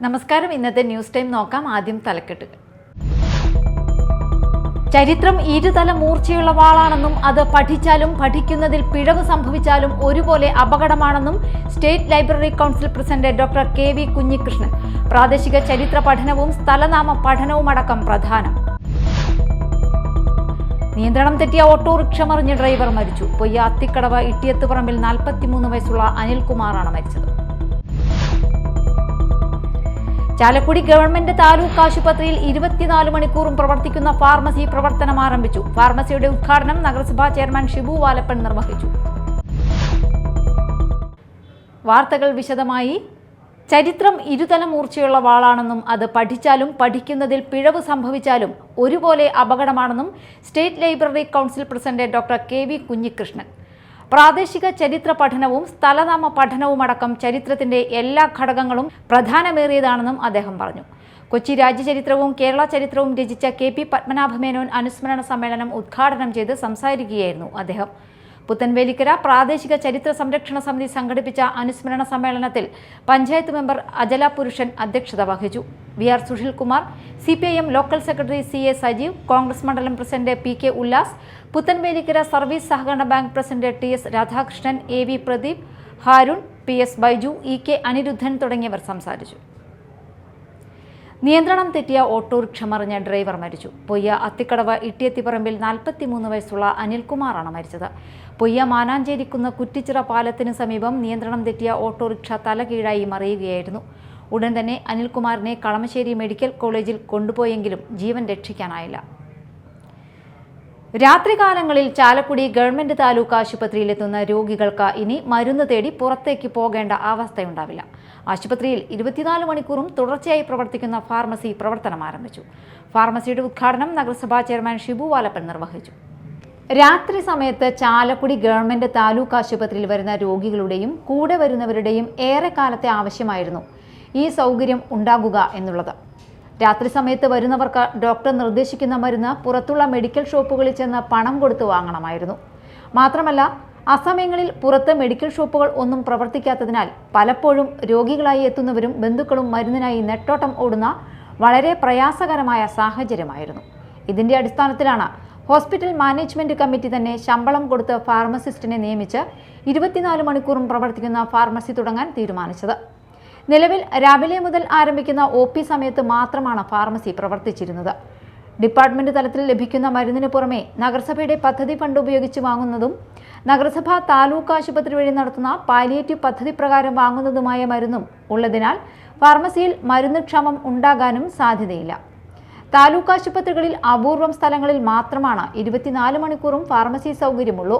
നമസ്കാരം. ഇന്നത്തെ news time നോക്കാം. ആദ്യം തലക്കെട്ട്. ചരിത്രം ഇരുതല മൂർച്ചയുള്ള വാളാണെന്നും അത് പഠിച്ചാലും പഠിക്കുന്നതിൽ പിഴവ് സംഭവിച്ചാലും ഒരുപോലെ അപകടമാണെന്നും state library council president doctor KV Kunhikrishnan. പ്രാദേശിക ചരിത്ര പഠനവും സ്ഥലനാമ പഠനവുമടക്കം പ്രധാനം. നിയന്ത്രണം തെറ്റിയ ഓട്ടോറിക്ഷ മറിഞ്ഞ് ഡ്രൈവർ മരിച്ചു. പൊയ്യ അത്തിക്കടവ് ഇട്ടിയത്തുപറമ്പിൽ 43 വയസ്സുള്ള അനിൽകുമാറാണ് മരിച്ചത്. ചാലക്കുടി ഗവൺമെന്റ് താലൂക്ക് ആശുപത്രിയിൽ 24 മണിക്കൂറും പ്രവർത്തിക്കുന്ന ഫാർമസി പ്രവർത്തനം ആരംഭിച്ചു. ഫാർമസിയുടെ ഉദ്ഘാടനം നഗരസഭാ ചെയർമാൻ ഷിബു വാലപ്പൻ നിർവഹിച്ചു. വാർത്തകൾ വിശദമായി. ചരിത്രം ഇരുതല മൂർച്ചയുള്ള വാളാണെന്നും അത് പഠിച്ചാലും പഠിക്കുന്നതിൽ പിഴവ് സംഭവിച്ചാലും ഒരുപോലെ അപകടമാണെന്നും state library council president doctor KV Kunhikrishnan. പ്രാദേശിക ചരിത്ര പഠനവും സ്ഥലനാമ പഠനവുമടക്കം ചരിത്രത്തിന്റെ എല്ലാ ഘടകങ്ങളും പ്രധാനമേറിയതാണെന്നും അദ്ദേഹം പറഞ്ഞു. കൊച്ചി രാജ്യചരിത്രവും കേരള ചരിത്രവും രചിച്ച KP പത്മനാഭമേനോൻ അനുസ്മരണ സമ്മേളനം ഉദ്ഘാടനം ചെയ്ത് സംസാരിക്കുകയായിരുന്നു അദ്ദേഹം. പുത്തൻവേലിക്കര പ്രാദേശിക ചരിത്ര സംരക്ഷണ സമിതി സംഘടിപ്പിച്ച അനുസ്മരണ സമ്മേളനത്തിൽ പഞ്ചായത്ത് മെമ്പർ അജല പുരുഷൻ അധ്യക്ഷത വഹിച്ചു. VR Sushilkumar, CPIM local secretary CA Sajeev, Congress മണ്ഡലം president PK Ullas, Puthenvelikkara service സഹകരണ bank president TS Radhakrishnan, AV Pradeep, Haroon, PS Baiju, EK Aniruddhan തുടങ്ങിയവർ സംസാരിച്ചു. നിയന്ത്രണം തെറ്റിയ ഓട്ടോറിക്ഷ മറിഞ്ഞ ഡ്രൈവർ മരിച്ചു. പൊയ്യ അത്തിക്കടവ് ഇട്ടിയത്തിപ്പറമ്പിൽ 43 വയസ്സുള്ള അനിൽകുമാറാണ് മരിച്ചത്. പൊയ്യ മാനാഞ്ചേരിക്കുന്ന കുറ്റിച്ചിറ പാലത്തിന് സമീപം നിയന്ത്രണം തെറ്റിയ ഓട്ടോറിക്ഷ തലകീഴായി മറിയുകയായിരുന്നു. ഉടൻ തന്നെ അനിൽകുമാറിനെ കളമശ്ശേരി മെഡിക്കൽ കോളേജിൽ കൊണ്ടുപോയെങ്കിലും ജീവൻ രക്ഷിക്കാനായില്ല. രാത്രികാലങ്ങളിൽ ചാലക്കുടി ഗവൺമെന്റ് താലൂക്ക് ആശുപത്രിയിലെത്തുന്ന രോഗികൾക്ക് ഇനി മരുന്ന് തേടി പുറത്തേക്ക് പോകേണ്ട അവസ്ഥയുണ്ടാവില്ല. ആശുപത്രിയിൽ 24 മണിക്കൂറും തുടർച്ചയായി പ്രവർത്തിക്കുന്ന ഫാർമസി പ്രവർത്തനം ആരംഭിച്ചു. ഫാർമസിയുടെ ഉദ്ഘാടനം നഗരസഭാ ചെയർമാൻ ഷിബു വാലപ്പൻ നിർവഹിച്ചു. രാത്രി സമയത്ത് ചാലക്കുടി ഗവൺമെന്റ് താലൂക്ക് ആശുപത്രിയിൽ വരുന്ന രോഗികളുടെയും കൂടെ വരുന്നവരുടെയും ഏറെക്കാലത്തെ ആവശ്യമായിരുന്നു ഈ സൗകര്യം ഉണ്ടാകുക എന്നുള്ളത്. രാത്രി സമയത്ത് വരുന്നവർക്ക് ഡോക്ടർ നിർദ്ദേശിക്കുന്ന മരുന്ന് പുറത്തുള്ള മെഡിക്കൽ ഷോപ്പുകളിൽ ചെന്ന് പണം കൊടുത്ത് വാങ്ങണമായിരുന്നു. മാത്രമല്ല, അസമയങ്ങളിൽ പുറത്ത് മെഡിക്കൽ ഷോപ്പുകൾ ഒന്നും പ്രവർത്തിക്കാത്തതിനാൽ പലപ്പോഴും രോഗികളായി എത്തുന്നവരും ബന്ധുക്കളും മരുന്നിനായി നെട്ടോട്ടം ഓടുന്ന വളരെ പ്രയാസകരമായ സാഹചര്യമായിരുന്നു. ഇതിന്റെ അടിസ്ഥാനത്തിലാണ് ഹോസ്പിറ്റൽ മാനേജ്മെന്റ് കമ്മിറ്റി തന്നെ ശമ്പളം കൊടുത്ത് ഫാർമസിസ്റ്റിനെ നിയമിച്ച് 24 മണിക്കൂറും പ്രവർത്തിക്കുന്ന ഫാർമസി തുടങ്ങാൻ തീരുമാനിച്ചത്. നിലവിൽ രാവിലെ മുതൽ ആരംഭിക്കുന്ന OP സമയത്ത് മാത്രമാണ് ഫാർമസി പ്രവർത്തിച്ചിരുന്നത്. ഡിപ്പാർട്ട്മെന്റ് തലത്തിൽ ലഭിക്കുന്ന മരുന്നിന് പുറമെ നഗരസഭയുടെ പദ്ധതി ഫണ്ട് ഉപയോഗിച്ച് വാങ്ങുന്നതും നഗരസഭ താലൂക്ക് ആശുപത്രി വഴി നടത്തുന്ന പാലിയേറ്റീവ് പദ്ധതി പ്രകാരം വാങ്ങുന്നതുമായ മരുന്നും ഉള്ളതിനാൽ ഫാർമസിയിൽ മരുന്ന് ക്ഷാമം ഉണ്ടാകാനും സാധ്യതയില്ല. താലൂക്ക് ആശുപത്രികളിൽ അപൂർവം സ്ഥലങ്ങളിൽ മാത്രമാണ് 24 മണിക്കൂറും ഫാർമസി സൗകര്യമുള്ളൂ.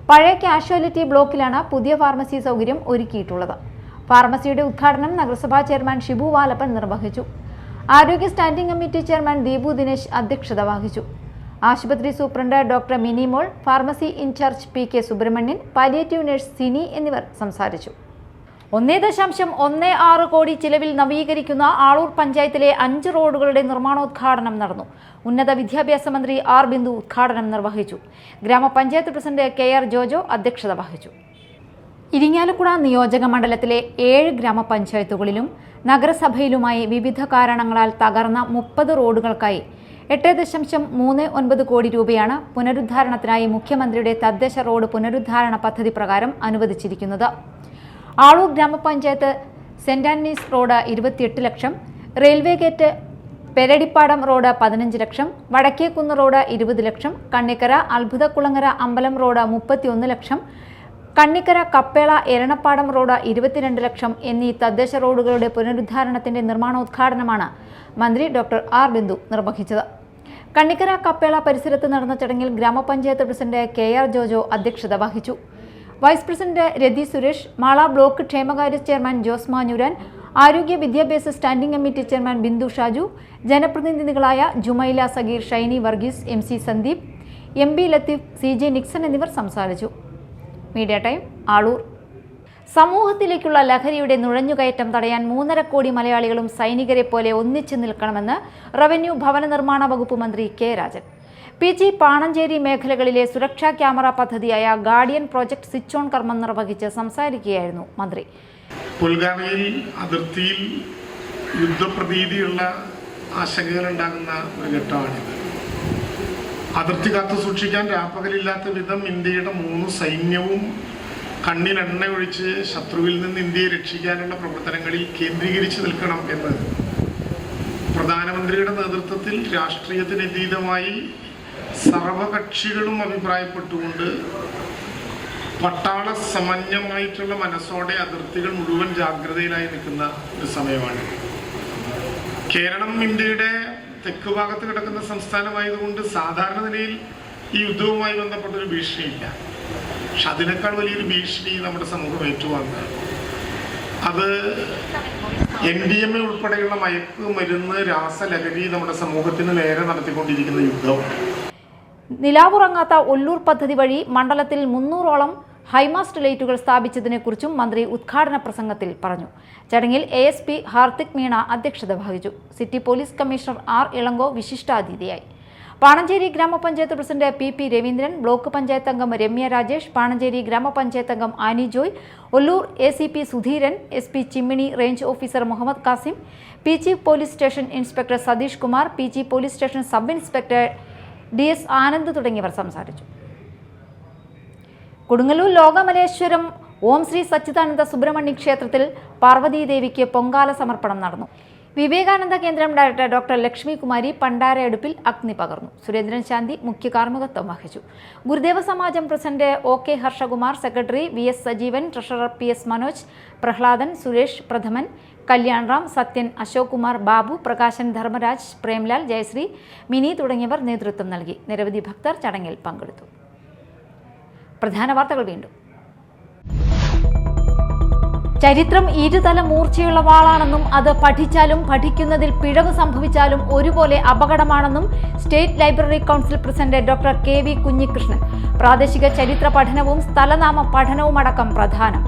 പഴയ കാഷ്വാലിറ്റി ബ്ലോക്കിലാണ് പുതിയ ഫാർമസി സൗകര്യം ഒരുക്കിയിട്ടുള്ളത്. ഫാർമസിയുടെ ഉദ്ഘാടനം നഗരസഭാ ചെയർമാൻ ഷിബു വാലപ്പൻ നിർവഹിച്ചു. ആരോഗ്യ standing committee chairman Deepu Dinesh അധ്യക്ഷത വഹിച്ചു. ആശുപത്രി superintendent doctor Minimol, pharmacy in charge PK Subramanian, palliative nurse Sini എന്നിവർ സംസാരിച്ചു. 1.16 കോടി ചിലവിൽ നവീകരിക്കുന്ന ആളൂർ പഞ്ചായത്തിലെ 5 റോഡുകളുടെ നിർമ്മാണോദ്ഘാടനം നടന്നു. ഉന്നത വിദ്യാഭ്യാസ മന്ത്രി R ബിന്ദു ഉദ്ഘാടനം നിർവഹിച്ചു. ഗ്രാമപഞ്ചായത്ത് പ്രസിഡന്റ് KR ജോജോ അധ്യക്ഷത വഹിച്ചു. ഇരിങ്ങാലക്കുട നിയോജക മണ്ഡലത്തിലെ 7 ഗ്രാമപഞ്ചായത്തുകളിലും നഗരസഭയിലുമായി വിവിധ കാരണങ്ങളാൽ തകർന്ന 30 റോഡുകൾക്കായി 8.39 കോടി രൂപയാണ് പുനരുദ്ധാരണത്തിനായി മുഖ്യമന്ത്രിയുടെ തദ്ദേശ റോഡ് പുനരുദ്ധാരണ പദ്ധതി പ്രകാരം അനുവദിച്ചിരിക്കുന്നത്. ആളൂർ ഗ്രാമപഞ്ചായത്ത് സെന്റ് ആന്റണീസ് റോഡ് 28 ലക്ഷം, റെയിൽവേ ഗേറ്റ് പെരടിപ്പാടം റോഡ് 15 ലക്ഷം, വടക്കേക്കുന്ന് റോഡ് 20 ലക്ഷം, കണ്ണിക്കര അത്ഭുതക്കുളങ്ങര അമ്പലം റോഡ് 31 ലക്ഷം, കണ്ണിക്കര കപ്പേള എരണപ്പാടം റോഡ് 22 ലക്ഷം എന്നീ തദ്ദേശ റോഡുകളുടെ പുനരുദ്ധാരണത്തിന്റെ നിർമ്മാണോദ്ഘാടനമാണ് മന്ത്രി ഡോക്ടർ R ബിന്ദു നിർവഹിച്ചത്. കണ്ണിക്കര കപ്പേള പരിസരത്ത് നടന്ന ചടങ്ങിൽ ഗ്രാമപഞ്ചായത്ത് പ്രസിഡന്റ് KR ജോജോ അധ്യക്ഷത വഹിച്ചു. Vice president Rathi Suresh, Mala block ക്ഷേമകാര്യ ചെയർമാൻ ജോസ് മാഞ്ഞൂരാൻ, ആരോഗ്യ വിദ്യാഭ്യാസ standing committee chairman Bindu Shaju, ജനപ്രതിനിധികളായ Jumaila Sageer, Shiny Varghese, MC Sandeep, MB Latheef, CJ Nixon എന്നിവർ സംസാരിച്ചു. Media time, Aloor. സമൂഹത്തിലേക്കുള്ള ലഹരിയുടെ നുഴഞ്ഞുകയറ്റം തടയാൻ 3.5 കോടി മലയാളികളും സൈനികരെ പോലെ ഒന്നിച്ചു നിൽക്കണമെന്ന് റവന്യൂ ഭവന നിർമ്മാണ വകുപ്പ് മന്ത്രി K രാജൻ. PG പാണഞ്ചേരി മേഖലകളിലെ സുരക്ഷാ ക്യാമറ പദ്ധതിയായ ഗാർഡിയൻ പ്രോജക്ട് സ്വിച്ച് ഓൺ കർമ്മം നിർവഹിച്ച് സംസാരിക്കുകയായിരുന്നു മന്ത്രി. പുൽഗാനയിൽ അതിർത്തിയിൽ യുദ്ധപ്രതീതിയുള്ള ആശങ്കകളുണ്ടാകുന്ന ഒരു ഘട്ടമാണിത്. അതിർത്തി കാത്തു സൂക്ഷിക്കാൻ രാപ്പകലില്ലാത്ത വിധം ഇന്ത്യയുടെ 3 സൈന്യവും കണ്ണിൽ എണ്ണ ഒഴിച്ച് ശത്രുവിൽ നിന്ന് ഇന്ത്യയെ രക്ഷിക്കാനുള്ള പ്രവർത്തനങ്ങളിൽ കേന്ദ്രീകരിച്ച് നിൽക്കണം എന്ന് പ്രധാനമന്ത്രിയുടെ നേതൃത്വത്തിൽ രാഷ്ട്രീയത്തിനതീതമായി സർവകക്ഷികളും അഭിപ്രായപ്പെട്ടുകൊണ്ട് പട്ടാള സമന്വയമായിട്ടുള്ള മനസ്സോടെ അതിർത്തികൾ മുഴുവൻ ജാഗ്രതയിലായി നിൽക്കുന്ന ഒരു സമയമാണ്. കേരളം ഇന്ത്യയുടെ തെക്ക് ഭാഗത്ത് കിടക്കുന്ന സംസ്ഥാനമായതുകൊണ്ട് സാധാരണ നിലയിൽ ഈ യുദ്ധവുമായി ബന്ധപ്പെട്ടൊരു ഭീഷണിയില്ല. പക്ഷെ അതിനേക്കാൾ വലിയൊരു ഭീഷണി നമ്മുടെ സമൂഹം ഏറ്റുവാങ്ങുക. അത് MDMA ഉൾപ്പെടെയുള്ള മയക്കുമരുന്ന്, രാസലഹരി നമ്മുടെ സമൂഹത്തിന് നേരെ നടത്തിക്കൊണ്ടിരിക്കുന്ന യുദ്ധമാണ്. നിലാവുറങ്ങാത്ത ഒല്ലൂർ പദ്ധതി വഴി മണ്ഡലത്തിൽ 300ഓളം ഹൈമാസ്റ്റ് ലൈറ്റുകൾ സ്ഥാപിച്ചതിനെക്കുറിച്ചും മന്ത്രി ഉദ്ഘാടന പ്രസംഗത്തിൽ പറഞ്ഞു. ചടങ്ങിൽ ASP ഹാർദിക് മീണ അധ്യക്ഷത വഹിച്ചു. City police commissioner R. Elango വിശിഷ്ടാതിഥിയായി. പാണഞ്ചേരി ഗ്രാമപഞ്ചായത്ത് president PP Raveendran, block panchayat അംഗം രമ്യ രാജേഷ്, പാണഞ്ചേരി ഗ്രാമപഞ്ചായത്ത് അംഗം Annie Joy, Ollur ACP Sudheeran, SP Chimmini range officer Muhammad Kasim, PG police station inspector Satheesh Kumar, PG police station sub inspector DS Anand തുടങ്ങിയവർ സംസാരിച്ചു. കൊടുങ്ങല്ലൂർ ലോകമലേശ്വരം ഓം ശ്രീ സച്ചിദാനന്ദ സുബ്രഹ്മണ്യ ക്ഷേത്രത്തിൽ പാർവതീദേവിക്ക് പൊങ്കാല സമർപ്പണം നടന്നു. വിവേകാനന്ദ കേന്ദ്രം ഡയറക്ടർ ഡോക്ടർ ലക്ഷ്മി കുമാരി പണ്ടാരയടുപ്പിൽ അഗ്നി പകർന്നു. സുരേന്ദ്രൻ ശാന്തി മുഖ്യ കാർമ്മികത്വം വഹിച്ചു. Gurudeva Samajam president OK Harshakumar, secretary VS Sajeevan, treasurer PS Manoj, Prahladan, Suresh Prathaman, Kalyan Ram, Sathyan, Ashok Kumar, Babu, Prakashan, Dharmaraj, Premlal, Jayasree, Mini തുടങ്ങിയവർ നേതൃത്വം നൽകി. നിരവധി ഭക്തർ ചടങ്ങിൽ പങ്കെടുത്തു. പ്രധാന വാർത്തകൾ വീണ്ടും. ചരിത്രം ഇരുതല മൂർച്ചയുള്ള വാളാണെന്നും അത് പഠിച്ചാലും പഠിക്കുന്നതിൽ പിഴവ് സംഭവിച്ചാലും ഒരുപോലെ അപകടമാണെന്നും state library council president doctor KV Kunhikrishnan. പ്രാദേശിക ചരിത്ര പഠനവും സ്ഥലനാമ പഠനവുമടക്കം പ്രധാനം.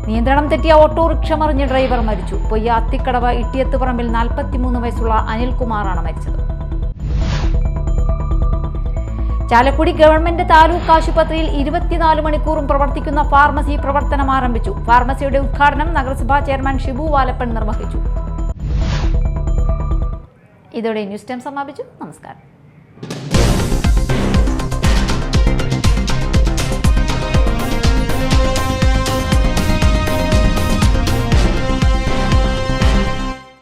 നിയന്ത്രണം തെറ്റിയ ഓട്ടോറിക്ഷ മറിഞ്ഞ് ഡ്രൈവർ മരിച്ചു. പൊയ്യ അത്തിക്കടവ് ഇട്ടിയത്തുപറമ്പിൽ 43 വയസ്സുള്ള അനിൽകുമാറാണ് മരിച്ചത്. ചാലക്കുടി ഗവൺമെന്റ് താലൂക്ക് ആശുപത്രിയിൽ 24 മണിക്കൂറും പ്രവർത്തിക്കുന്ന ഫാർമസി പ്രവർത്തനം ആരംഭിച്ചു. ഫാർമസിയുടെ ഉദ്ഘാടനം നഗരസഭാ ചെയർമാൻ ഷിബു വാലപ്പൻ നിർവഹിച്ചു. ഇതോടെ ന്യൂസ് ടൈം സമാപിച്ചു. നമസ്കാരം.